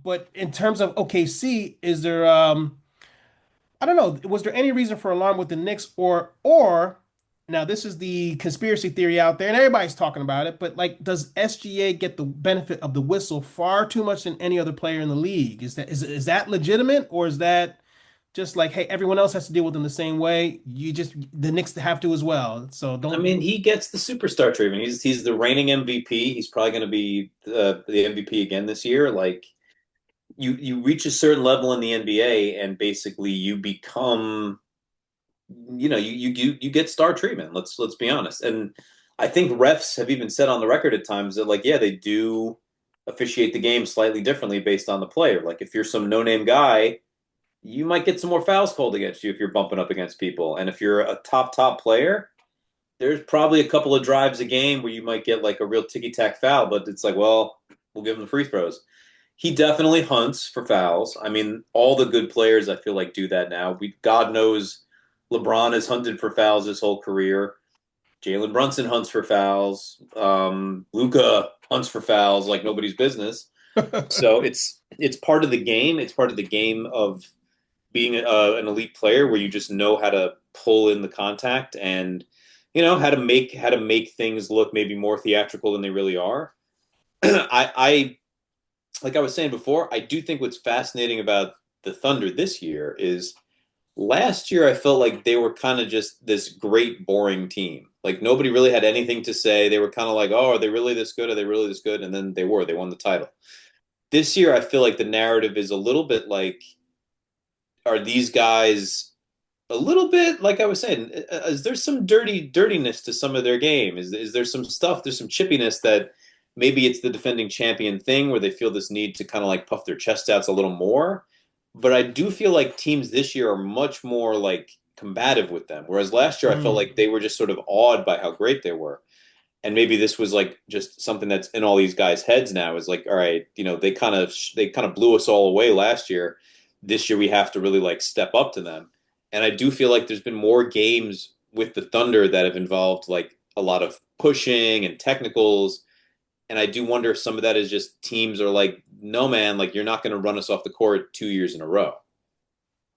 But in terms of OKC, is there I don't know, was there any reason for alarm with the Knicks or now this is the conspiracy theory out there and everybody's talking about it, but like does SGA get the benefit of the whistle far too much than any other player in the league? Is that legitimate or is that just like, hey, everyone else has to deal with them the same way? You just the Knicks have to as well. So I don't. mean, he gets the superstar treatment. He's the reigning MVP. He's probably going to be the MVP again this year. Like you reach a certain level in the NBA, and basically you become, you get star treatment. Let's be honest. And I think refs have even said on the record at times that like, yeah, they do officiate the game slightly differently based on the player. Like if you're some no name guy, you might get some more fouls called against you if you're bumping up against people. And if you're a top player, there's probably a couple of drives a game where you might get like a real ticky tack foul, but it's like, well, we'll give him the free throws. He definitely hunts for fouls. I mean, all the good players I feel like do that now. God knows LeBron has hunted for fouls his whole career. Jalen Brunson hunts for fouls. Luca hunts for fouls like nobody's business. So it's part of the game. It's part of the game of being an elite player where you just know how to pull in the contact and how to make things look maybe more theatrical than they really are. I like I was saying before, I do think what's fascinating about the Thunder this year is last year I felt like they were kind of just this great boring team. Like nobody really had anything to say. They were kind of like, "Oh, are they really this good? Are they really this good?" And then they won the title. This year I feel like the narrative is a little bit like, are these guys a little bit like I was saying? Is there some dirtiness to some of their game? Is there some stuff? There's some chippiness that maybe it's the defending champion thing where they feel this need to kind of like puff their chest outs a little more. But I do feel like teams this year are much more like combative with them, whereas last year I felt Mm. like they were just sort of awed by how great they were. And maybe this was like just something that's in all these guys' heads now is like, all right, they kind of blew us all away last year. This year we have to really like step up to them. And I do feel like there's been more games with the Thunder that have involved like a lot of pushing and technicals. And I do wonder if some of that is just teams are like, no man, like you're not going to run us off the court 2 years in a row.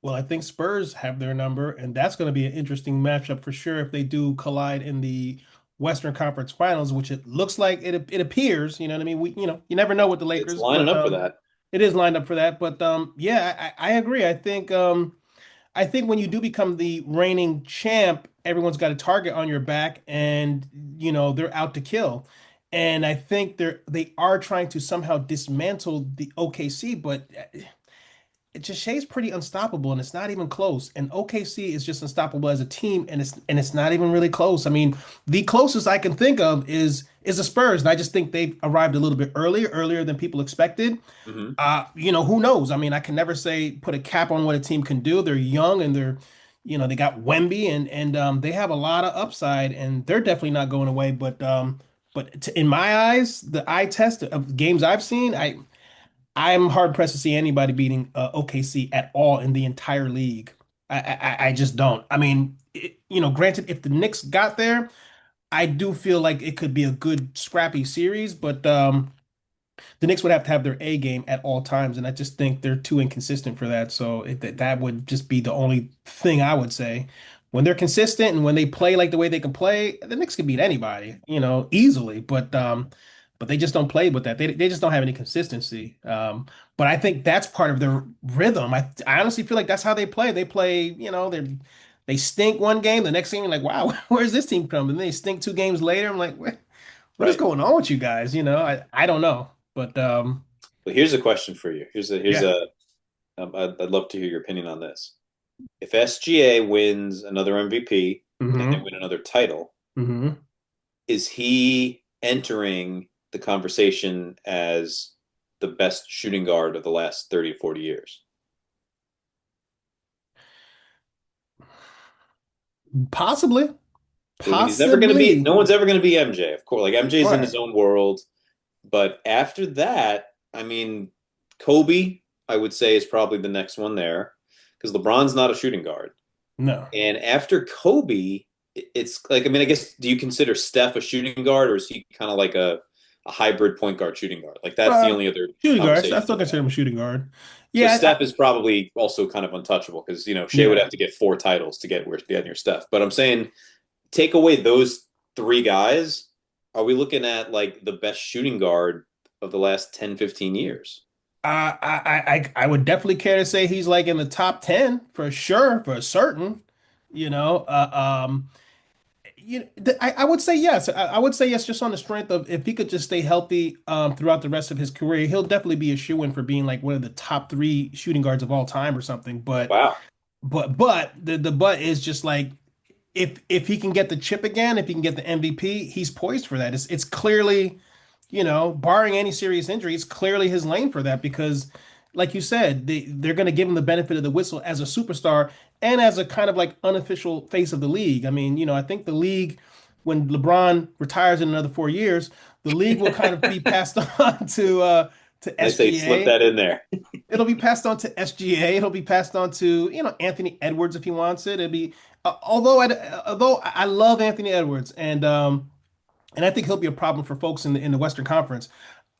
Well, I think Spurs have their number, and that's going to be an interesting matchup for sure if they do collide in the Western Conference Finals, which it looks like it appears. You know what I mean? You never know with the It's Lakers, lining but up for that. it is lined up for that. But yeah, I agree. I think when you do become the reigning champ, everyone's got a target on your back, and they're out to kill. And I think they are trying to somehow dismantle the OKC, but it just Shea's pretty unstoppable, and it's not even close. And OKC is just unstoppable as a team, and it's not even really close. I mean, the closest I can think of is the Spurs, and I just think they've arrived a little bit earlier than people expected. Hmm. Who knows? I mean, I can never say put a cap on what a team can do. They're young and they got Wemby and they have a lot of upside, and they're definitely not going away. But in my eyes, the eye test of games I've seen, I'm hard pressed to see anybody beating OKC at all in the entire league. I just don't. I mean, granted, if the Knicks got there, I do feel like it could be a good scrappy series, but the Knicks would have to have their A game at all times, and I just think they're too inconsistent for that. So that would just be the only thing I would say. When they're consistent and when they play like the way they can play, the Knicks can beat anybody, easily. But they just don't play with that. They just don't have any consistency. But I think that's part of their rhythm. I honestly feel like that's how they play. They play, they stink one game, the next game you're like, wow, where's this team from? And they stink 2 games later. I'm like, what is Right. going on with you guys? I don't know. But But here's a question for you. Here's a here's yeah. a I'd love to hear your opinion on this. If SGA wins another MVP and they Hmm. win another title, Hmm. is he entering the conversation as the best shooting guard of the last 30 to 40 years? Possibly. Because I mean, he's never going to be, Possibly. no one's ever going to be MJ, of course. Like MJ's in his Right. own world. But after that, I mean, Kobe, I would say, is probably the next one there because LeBron's not a shooting guard. No. And after Kobe, it's like, I mean, I guess, do you consider Steph a shooting guard or is he kind of like a a hybrid point guard shooting guard. Like that's the Uh, only other shooting guards. I conversation still to consider have. him a shooting guard. So Yeah, Steph is probably also kind of untouchable because Shea would yeah. have to get 4 titles to get near Steph. But I'm saying take away those 3 guys. Are we looking at like the best shooting guard of the last 10, 15 years? I would definitely care to say he's like in the top 10 for sure, for certain. You know, I would say yes. I would say yes, just on the strength of if he could just stay healthy throughout the rest of his career, he'll definitely be a shoo-in for being like one of the top three shooting guards of all time or something. Wow. But the but is just like if he can get the chip again, if he can get the MVP, he's poised for that. It's clearly, barring any serious injury, it's clearly his lane for that because, like you said, they're going to give him the benefit of the whistle as a superstar and as a kind of like unofficial face of the league. I mean, I think the league, when LeBron retires in another 4 years, the league will kind of be passed on to They say slip SGA. that in there. It'll be passed on to SGA. It'll be passed on to, Anthony Edwards if he wants it. It'll be although I love Anthony Edwards and I think he'll be a problem for folks in the Western Conference.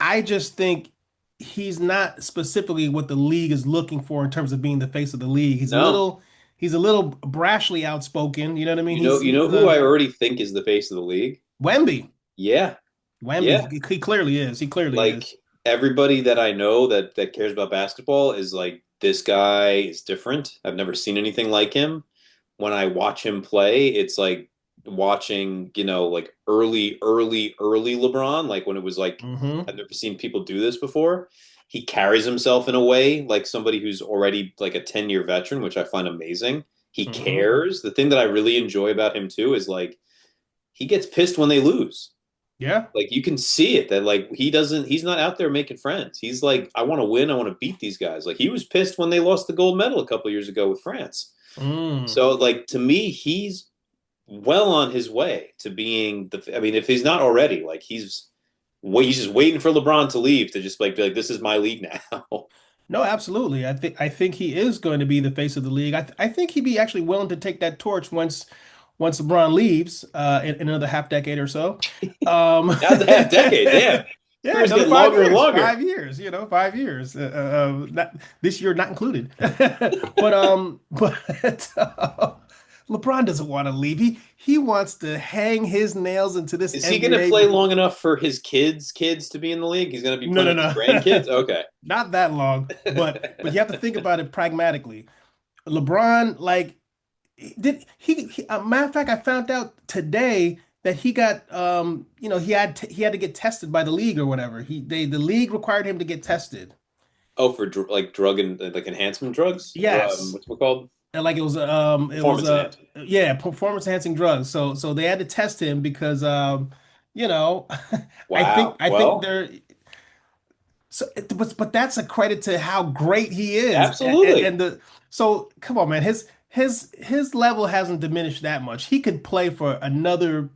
I just think he's not specifically what the league is looking for in terms of being the face of the league. No. He's a little brashly outspoken. You know what I mean? You know He's who I already think is the face of the league? Wemby. Yeah. Wemby. Yeah. He clearly is. He clearly Like is. everybody that I know that cares about basketball is like this guy is different. I've never seen anything like him. When I watch him play, it's like watching, like early LeBron, like when it was like Hmm. I've never seen people do this before. He carries himself in a way like somebody who's already like a 10-year veteran, which I find amazing. He Hmm. cares. The thing that I really enjoy about him too is like he gets pissed when they lose. Yeah. Like you can see it that like he's not out there making friends. He's like, I want to win, I want to beat these guys. Like he was pissed when they lost the gold medal a couple years ago with France. Mm. So like to me, he's well on his way to being I mean, if he's not already, like he's just waiting for LeBron to leave to just like be like, this is my league now. No, absolutely. I think he is going to be the face of the league. I think he'd be actually willing to take that torch once LeBron leaves in another half decade or so. Now it's a half decade. Damn. Yeah, Career's another getting five longer and years. longer. 5 years. 5 years. Not this year, not included. But LeBron doesn't want to leave. He wants to hang his nails into this Is he gonna NBA. play long enough for his kids to be in the league? He's gonna be No, playing no, with his no. grandkids? Okay. Not that long. But you have to think about it pragmatically. LeBron, like, matter of fact, I found out today that he got he had to get tested by the league or whatever. The league required him to get tested. Oh, for like drug and like enhancement drugs? Yes. What's it called? And like it was Performance enhancement. yeah, performance enhancing drugs. So they had to test him because you know Wow. I think Well, they're so, but that's a credit to how great he is, absolutely. and the so come on, man, his level hasn't diminished that much. He could play for another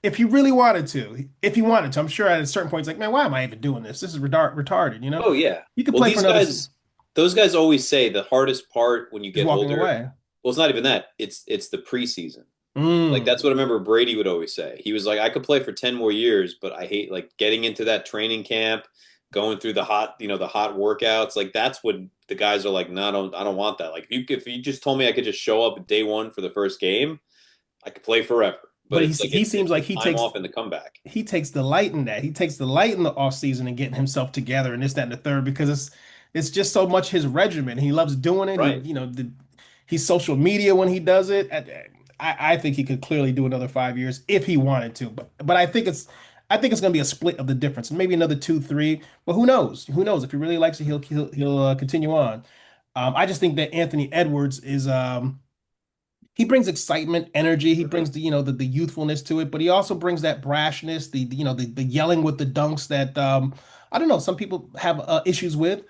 if he really wanted to. If he wanted to, I'm sure at a certain point, it's like, man, why am I even doing this? This is retarded, you know. Oh yeah. He could Well, play for these another. guys, those guys always say the hardest part when you Is get walking older. away. Well, it's not even that. It's the preseason. Like Mm, that's what I remember Brady would always say. He was like, I could play for 10 more years, but I hate like getting into that training camp, going through the hot workouts. Like that's what the guys are like, no, I don't want that. Like if you just told me I could just show up day one for the first game, I could play forever. But but it's like he seems it's the like time off and the comeback. he takes delight in that. He takes delight in the off season and getting himself together and this, that, and the third because it's just so much his regimen. He loves doing it. Right. He's social media when he does it. I think he could clearly do another 5 years if he wanted to. But I think it's going to be a split of the difference, maybe another two, three. But who knows? Who knows? If he really likes it, he'll continue on. I just think that Anthony Edwards is he brings excitement, energy. He Mhm. brings the youthfulness to it, but he also brings that brashness, the yelling with the dunks that I don't know, some people have issues with.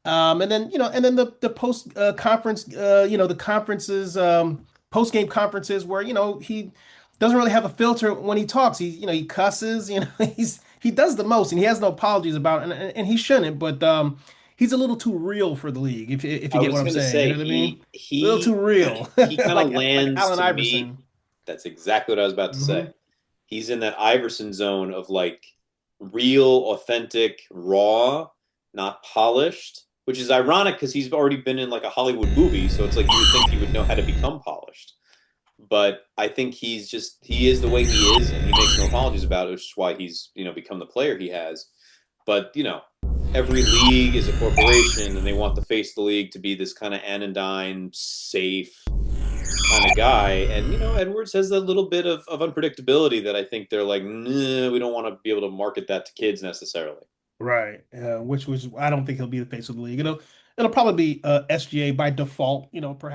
And then the post conference, the conferences, post game conferences where he doesn't really have a filter when he talks. He cusses. He does the most, and he has no apologies about it, and he shouldn't. But he's a little too real for the league, if you I get what was I'm gonna saying. You say know what I mean? A little too he real, he kind of like lands Allen to me. Iverson. That's exactly what I was about to say. Hmm. He's in that Iverson zone of like real, authentic, raw, not polished, which is ironic because he's already been in like a Hollywood movie, so it's like you would think he would know how to become polished. But I think he is the way he is, and he makes no apologies about it, which is why he's become the player he has. But every league is a corporation, and they want the face of the league to be this kind of anodyne, safe kind of guy. And Edwards has that little bit of unpredictability that I think they're like, nah, we don't want to be able to market that to kids necessarily. Right. Which was I don't think he'll be the face of the league. It'll probably be SGA by default, perhaps.